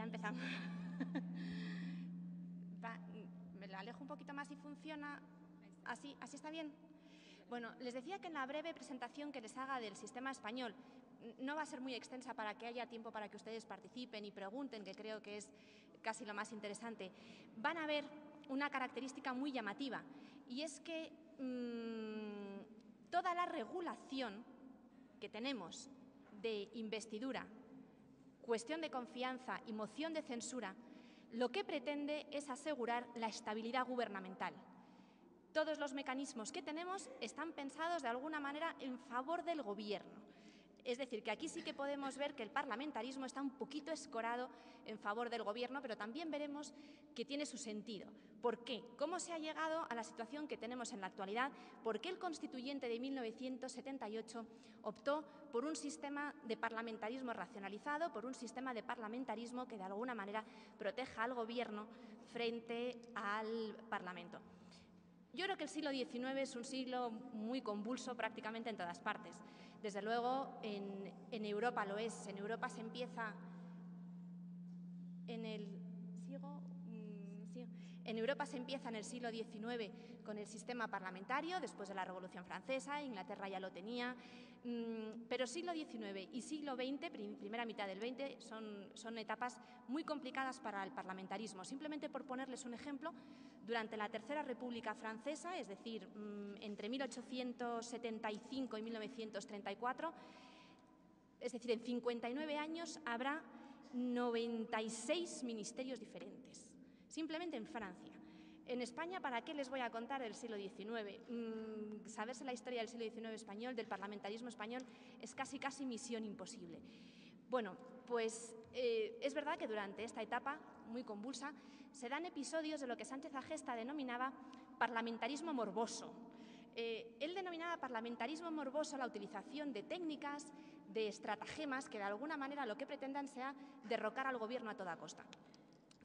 empezando. Me lo alejo un poquito más y funciona. ¿Así está bien? Bueno, les decía que en la breve presentación que les haga del sistema español no va a ser muy extensa para que haya tiempo para que ustedes participen y pregunten, que creo que es casi lo más interesante. Van a ver una característica muy llamativa, y es que toda la regulación que tenemos de investidura, cuestión de confianza y moción de censura, lo que pretende es asegurar la estabilidad gubernamental. Todos los mecanismos que tenemos están pensados de alguna manera en favor del Gobierno. Es decir, que aquí sí que podemos ver que el parlamentarismo está un poquito escorado en favor del Gobierno, pero también veremos que tiene su sentido. ¿Por qué? ¿Cómo se ha llegado a la situación que tenemos en la actualidad? ¿Por qué el Constituyente de 1978 optó por un sistema de parlamentarismo racionalizado, por un sistema de parlamentarismo que de alguna manera proteja al Gobierno frente al Parlamento? Yo creo que el siglo XIX es un siglo muy convulso prácticamente en todas partes. Desde luego, en Europa lo es. En Europa se empieza en el... En Europa se empieza en el siglo XIX con el sistema parlamentario, después de la Revolución Francesa. Inglaterra ya lo tenía, pero siglo XIX y siglo XX, primera mitad del XX, son etapas muy complicadas para el parlamentarismo. Simplemente por ponerles un ejemplo, durante la Tercera República Francesa, es decir, entre 1875 y 1934, es decir, en 59 años habrá 96 ministerios diferentes, simplemente en Francia. En España, ¿para qué les voy a contar del siglo XIX? Saberse la historia del siglo XIX español, del parlamentarismo español, es casi misión imposible. Bueno, pues es verdad que durante esta etapa muy convulsa se dan episodios de lo que Sánchez Agesta denominaba parlamentarismo morboso. Él denominaba parlamentarismo morboso la utilización de técnicas, de estratagemas que de alguna manera lo que pretendan sea derrocar al Gobierno a toda costa.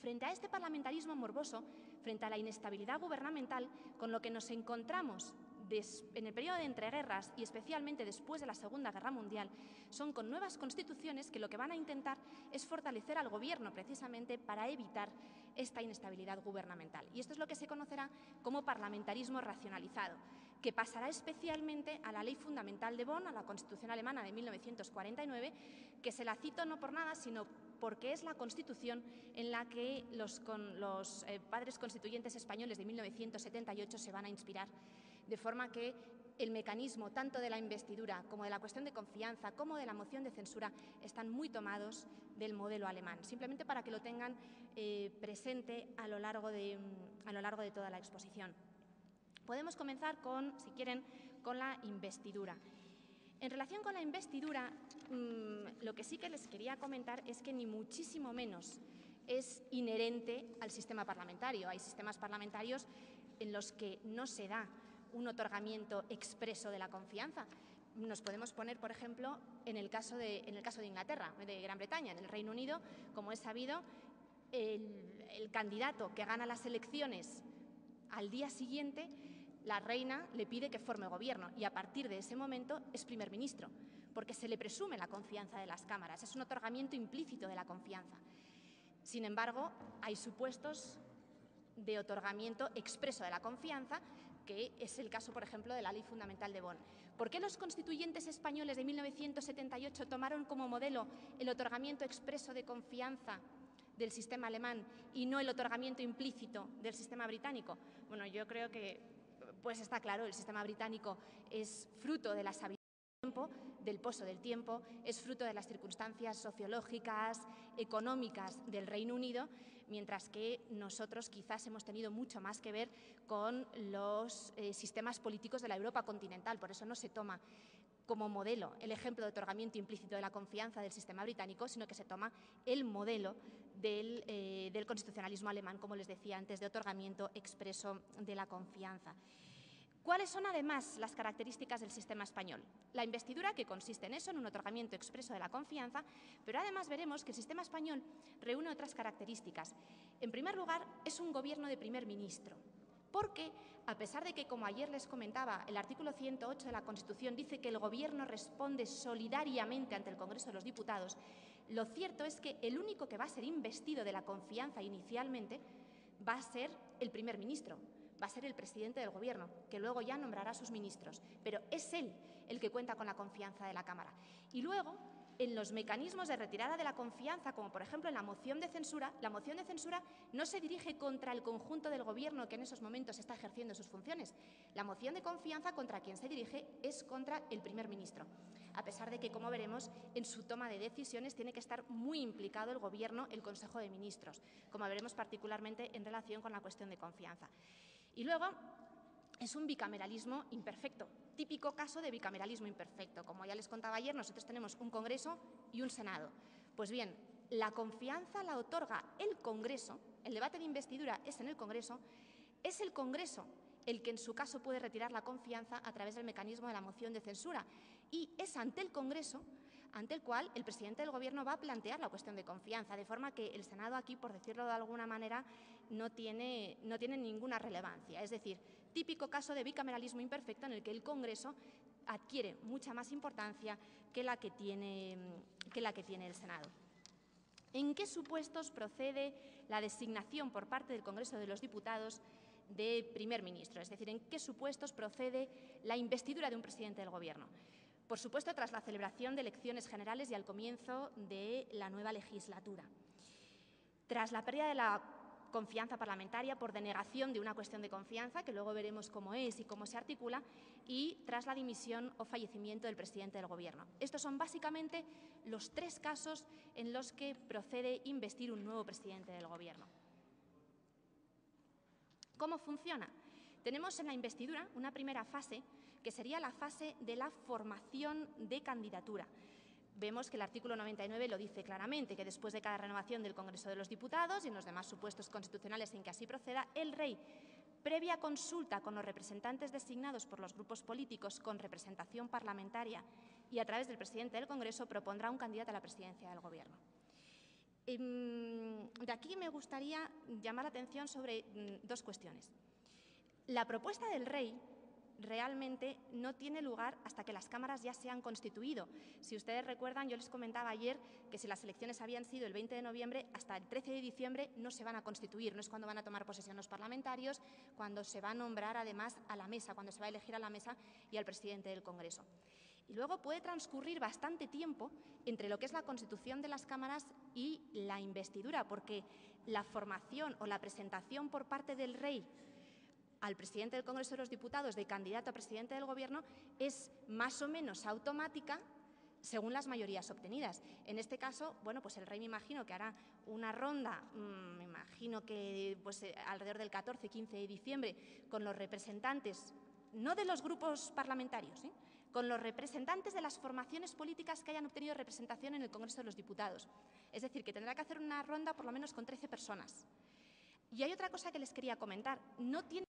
Frente a este parlamentarismo morboso, frente a la inestabilidad gubernamental, con lo que nos encontramos en el periodo de entreguerras y especialmente después de la Segunda Guerra Mundial, son con nuevas constituciones que lo que van a intentar es fortalecer al Gobierno precisamente para evitar esta inestabilidad gubernamental. Y esto es lo que se conocerá como parlamentarismo racionalizado, que pasará especialmente a la Ley Fundamental de Bonn, a la Constitución alemana de 1949, que se la cito no por nada, sino porque es la Constitución en la que los padres constituyentes españoles de 1978 se van a inspirar, de forma que el mecanismo tanto de la investidura como de la cuestión de confianza como de la moción de censura están muy tomados del modelo alemán, simplemente para que lo tengan presente a lo largo de toda la exposición. Podemos comenzar si quieren, con la investidura. En relación con la investidura, lo que sí que les quería comentar es que ni muchísimo menos es inherente al sistema parlamentario. Hay sistemas parlamentarios en los que no se da un otorgamiento expreso de la confianza. Nos podemos poner, por ejemplo, en el caso de Inglaterra, de Gran Bretaña. En el Reino Unido, como es sabido, el candidato que gana las elecciones al día siguiente, la reina le pide que forme gobierno y a partir de ese momento es primer ministro, porque se le presume la confianza de las cámaras, es un otorgamiento implícito de la confianza. Sin embargo, hay supuestos de otorgamiento expreso de la confianza, que es el caso, por ejemplo, de la Ley Fundamental de Bonn. ¿Por qué los constituyentes españoles de 1978 tomaron como modelo el otorgamiento expreso de confianza del sistema alemán y no el otorgamiento implícito del sistema británico? Bueno, yo creo que pues está claro, el sistema británico es fruto de la sabiduría del tiempo, del poso del tiempo, es fruto de las circunstancias sociológicas, económicas del Reino Unido, mientras que nosotros quizás hemos tenido mucho más que ver con los sistemas políticos de la Europa continental. Por eso no se toma como modelo el ejemplo de otorgamiento implícito de la confianza del sistema británico, sino que se toma el modelo del constitucionalismo alemán, como les decía antes, de otorgamiento expreso de la confianza. ¿Cuáles son, además, las características del sistema español? La investidura, que consiste en eso, en un otorgamiento expreso de la confianza, pero además veremos que el sistema español reúne otras características. En primer lugar, es un gobierno de primer ministro, porque, a pesar de que, como ayer les comentaba, el artículo 108 de la Constitución dice que el Gobierno responde solidariamente ante el Congreso de los Diputados, Lo cierto es que el único que va a ser investido de la confianza inicialmente va a ser el primer ministro, va a ser el presidente del Gobierno, que luego ya nombrará a sus ministros. Pero es él el que cuenta con la confianza de la Cámara. Y luego, en los mecanismos de retirada de la confianza, como por ejemplo en la moción de censura no se dirige contra el conjunto del Gobierno que en esos momentos está ejerciendo sus funciones. La moción de confianza contra quien se dirige es contra el primer ministro, a pesar de que, como veremos, en su toma de decisiones tiene que estar muy implicado el Gobierno, el Consejo de Ministros, como veremos particularmente en relación con la cuestión de confianza. Y luego, es un bicameralismo imperfecto, típico caso de bicameralismo imperfecto. Como ya les contaba ayer, nosotros tenemos un Congreso y un Senado. Pues bien, la confianza la otorga el Congreso, el debate de investidura es en el Congreso, es el Congreso el que en su caso puede retirar la confianza a través del mecanismo de la moción de censura. Y es ante el Congreso ante el cual el presidente del Gobierno va a plantear la cuestión de confianza, de forma que el Senado aquí, por decirlo de alguna manera, no tiene ninguna relevancia. Es decir, típico caso de bicameralismo imperfecto en el que el Congreso adquiere mucha más importancia que la que tiene el Senado. ¿En qué supuestos procede la designación por parte del Congreso de los Diputados de primer ministro? Es decir, ¿en qué supuestos procede la investidura de un presidente del Gobierno? Por supuesto, tras la celebración de elecciones generales y al comienzo de la nueva legislatura. Tras la pérdida de la confianza parlamentaria por denegación de una cuestión de confianza, que luego veremos cómo es y cómo se articula, y tras la dimisión o fallecimiento del presidente del Gobierno. Estos son básicamente los tres casos en los que procede investir un nuevo presidente del Gobierno. ¿Cómo funciona? Tenemos en la investidura una primera fase, que sería la fase de la formación de candidatura. Vemos que el artículo 99 lo dice claramente, que después de cada renovación del Congreso de los Diputados y en los demás supuestos constitucionales en que así proceda, el Rey, previa consulta con los representantes designados por los grupos políticos con representación parlamentaria y a través del presidente del Congreso, propondrá un candidato a la presidencia del Gobierno. De aquí me gustaría llamar la atención sobre dos cuestiones. La propuesta del Rey realmente no tiene lugar hasta que las cámaras ya se han constituido. Si ustedes recuerdan, yo les comentaba ayer que si las elecciones habían sido el 20 de noviembre, hasta el 13 de diciembre no se van a constituir, no es cuando van a tomar posesión los parlamentarios, cuando se va a nombrar además a la mesa, cuando se va a elegir a la mesa y al presidente del Congreso. Y luego puede transcurrir bastante tiempo entre lo que es la constitución de las cámaras y la investidura, porque la formación o la presentación por parte del Rey al presidente del Congreso de los Diputados de candidato a presidente del Gobierno es más o menos automática según las mayorías obtenidas. En este caso, bueno, pues el Rey me imagino que hará una ronda, me imagino que pues, alrededor del 14-15 de diciembre, con los representantes, no de los grupos parlamentarios, con los representantes de las formaciones políticas que hayan obtenido representación en el Congreso de los Diputados. Es decir, que tendrá que hacer una ronda por lo menos con 13 personas. Y hay otra cosa que les quería comentar. No tiene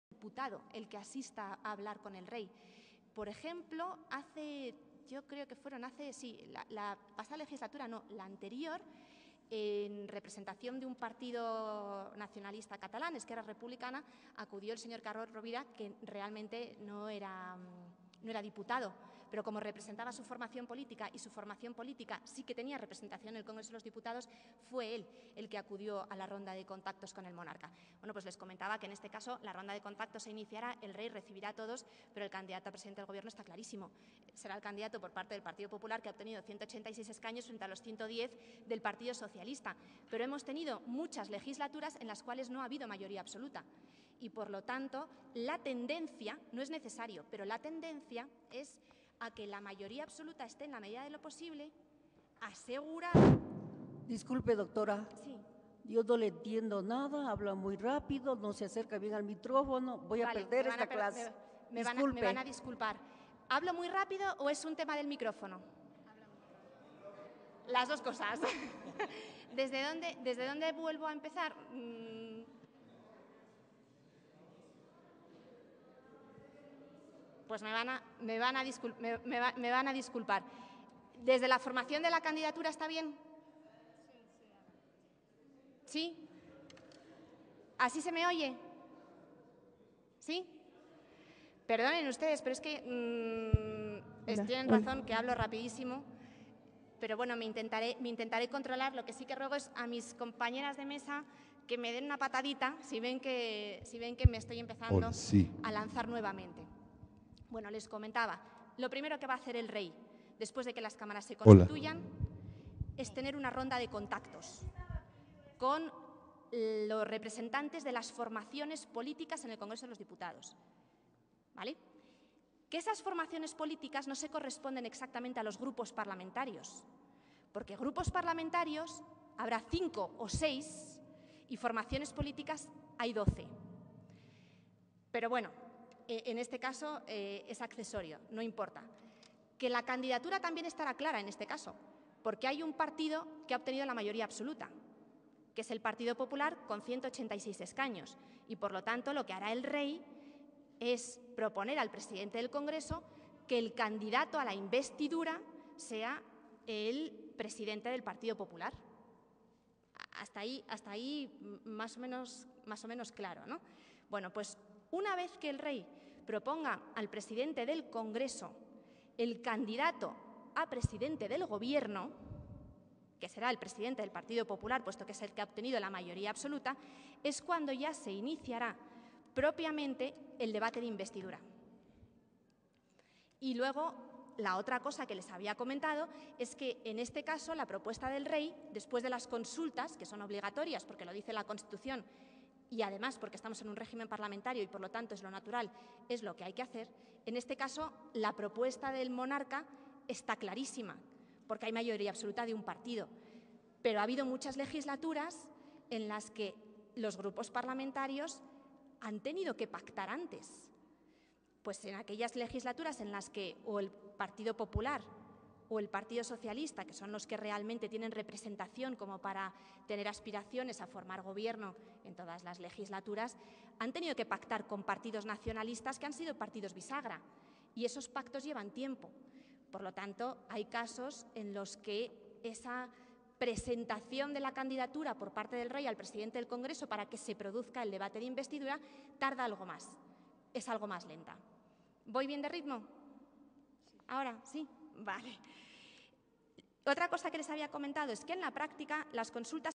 diputado el que asista a hablar con el Rey. Por ejemplo, yo creo que fueron la pasada legislatura, no, la anterior, en representación de un partido nacionalista catalán, Esquerra Republicana, acudió el señor Carod Rovira, que realmente no era diputado, pero como representaba su formación política y su formación política sí que tenía representación en el Congreso de los Diputados, fue él el que acudió a la ronda de contactos con el monarca. Bueno, pues les comentaba que en este caso la ronda de contactos se iniciará, el Rey recibirá a todos, pero el candidato a presidente del Gobierno está clarísimo. Será el candidato por parte del Partido Popular, que ha obtenido 186 escaños frente a los 110 del Partido Socialista. Pero hemos tenido muchas legislaturas en las cuales no ha habido mayoría absoluta. Y, por lo tanto, la tendencia, no es necesario, pero la tendencia es a que la mayoría absoluta esté en la medida de lo posible asegurada. Disculpe, doctora. Sí. Yo no le entiendo nada, habla muy rápido, no se acerca bien al micrófono, voy a perder esta clase. Me van a disculpar. ¿Hablo muy rápido o es un tema del micrófono? Las dos cosas. ¿Desde dónde vuelvo a empezar? Pues me van a disculpar. ¿Desde la formación de la candidatura está bien? ¿Sí? ¿Así se me oye? ¿Sí? Perdonen ustedes, pero es que tienen razón que hablo rapidísimo. pero bueno, me intentaré controlar. Lo que sí que ruego es a mis compañeras de mesa que me den una patadita si ven que me estoy empezando a lanzar nuevamente. Bueno, les comentaba, lo primero que va a hacer el rey después de que las cámaras se constituyan es tener una ronda de contactos con los representantes de las formaciones políticas en el Congreso de los Diputados. ¿Vale? Que esas formaciones políticas no se corresponden exactamente a los grupos parlamentarios, porque grupos parlamentarios habrá 5 o 6 y formaciones políticas hay 12. Pero bueno, en este caso es accesorio, no importa. Que la candidatura también estará clara en este caso, porque hay un partido que ha obtenido la mayoría absoluta, que es el Partido Popular con 186 escaños. Y por lo tanto lo que hará el rey es proponer al presidente del Congreso que el candidato a la investidura sea el presidente del Partido Popular. Hasta ahí más o menos claro, ¿no? Bueno, pues una vez que el rey proponga al presidente del Congreso el candidato a presidente del Gobierno, que será el presidente del Partido Popular, puesto que es el que ha obtenido la mayoría absoluta, es cuando ya se iniciará propiamente el debate de investidura. Y luego, la otra cosa que les había comentado es que, en este caso, la propuesta del rey, después de las consultas, que son obligatorias porque lo dice la Constitución y además porque estamos en un régimen parlamentario y por lo tanto es lo natural, es lo que hay que hacer, en este caso la propuesta del monarca está clarísima, porque hay mayoría absoluta de un partido. Pero ha habido muchas legislaturas en las que los grupos parlamentarios han tenido que pactar antes. Pues en aquellas legislaturas en las que o el Partido Popular o el Partido Socialista, que son los que realmente tienen representación como para tener aspiraciones a formar gobierno en todas las legislaturas, han tenido que pactar con partidos nacionalistas que han sido partidos bisagra. Y esos pactos llevan tiempo. Por lo tanto, hay casos en los que esa presentación de la candidatura por parte del rey al presidente del Congreso para que se produzca el debate de investidura tarda algo más, es algo más lenta. ¿Voy bien de ritmo? ¿Ahora? ¿Sí? Vale. Otra cosa que les había comentado es que en la práctica las consultas